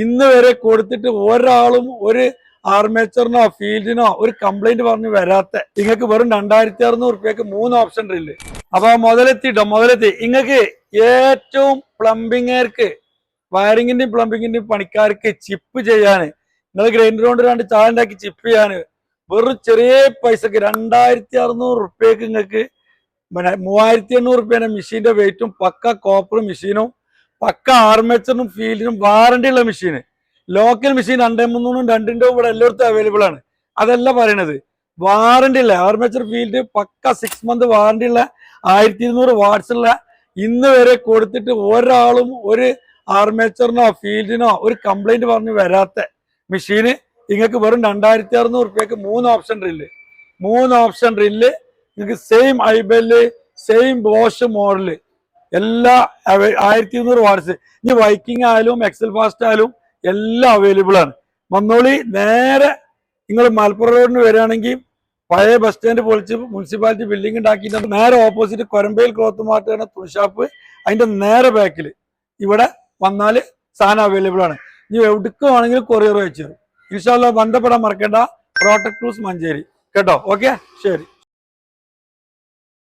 ഇന്ന് വരെ കൊടുത്തിട്ട് ഒരാളും ഒരു ആർമേച്ചറിനോ ഫീൽഡിനോ ഒരു കംപ്ലൈന്റ് പറഞ്ഞ് വരാത്ത നിങ്ങൾക്ക് വെറും 2600 3 ഓപ്ഷൻ ഡ്രില്ല്. അപ്പൊ മുതലെത്തി നിങ്ങൾക്ക് ഏറ്റവും പ്ലംബിങ്ങർക്ക് വയറിങ്ങിന്റെയും പ്ലംബിങ്ങിന്റെയും പണിക്കാർക്ക് ചിപ്പ് ചെയ്യാന് നിങ്ങൾ ഗ്രൈൻഡർ കൊണ്ട് 2 ചായ ഉണ്ടാക്കി ചിപ്പ് ചെയ്യാന് വെറും ചെറിയ പൈസക്ക് 2600 നിങ്ങൾക്ക് 3800 മെഷീന്റെ വെയിറ്റും പക്ക കോപ്പർ മെഷീനും പക്ക ആർമേച്ചറിനും ഫീൽഡിനും വാറണ്ടി ഉള്ള മെഷീന്. ലോക്കൽ മെഷീൻ 2300 2 ഇവിടെ എല്ലായിടത്തും അവൈലബിൾ ആണ്. അതല്ല പറയണത്, വാറണ്ടി ഉള്ള ആർമേച്ചർ ഫീൽഡ് പക്ക 6 മന്ത് വാറണ്ടി ഉള്ള 1200 വാട്ട്സ് ഉള്ള ഇന്ന് വരെ കൊടുത്തിട്ട് ഒരാളും ഒരു ആർമേച്ചറിനോ ഫീൽഡിനോ ഒരു കംപ്ലൈന്റ് പറഞ്ഞ് വരാത്ത മെഷീന് നിങ്ങൾക്ക് വെറും 2600 3 ഓപ്ഷൻ ഡ്രില്ല്. 3 ഓപ്ഷൻ ഡ്രില്ല് നിങ്ങൾക്ക് സെയിം ഐബെല്ല് സെയിം ബോഷ് മോഡല് എല്ലാ 1200 വാട്ട്സ്. ഇനി വൈക്കിംഗ് ആയാലും എക്സൽ ഫാസ്റ്റ് ആയാലും എല്ലാം അവൈലബിൾ ആണ്. വന്നോളി. നേരെ നിങ്ങൾ മലപ്പുറം റോഡിന് വരികയാണെങ്കിൽ പഴയ ബസ് സ്റ്റാൻഡ് പൊളിച്ച് മുനിസിപ്പാലിറ്റി ബിൽഡിംഗ് ഉണ്ടാക്കിയിട്ട് നേരെ ഓപ്പോസിറ്റ് കൊരമ്പയിൽ ക്ലോത്ത് മാർട്ട് ആണ് തുണിഷാപ്പ്. അതിന്റെ നേരെ ബാക്കിൽ ഇവിടെ വന്നാൽ സാധനം അവൈലബിൾ ആണ്. ഇനി എവിടേക്ക് വേണമെങ്കിലും കൊറിയർ അയച്ചു തരും. ഇൻഷാ അല്ലാഹ് ബന്ധപ്പെടാൻ മറക്കണ്ട. പ്രോട്ടക്ട് ടൂൾസ് മഞ്ചേരി കേട്ടോ. ഓക്കെ, ശരി.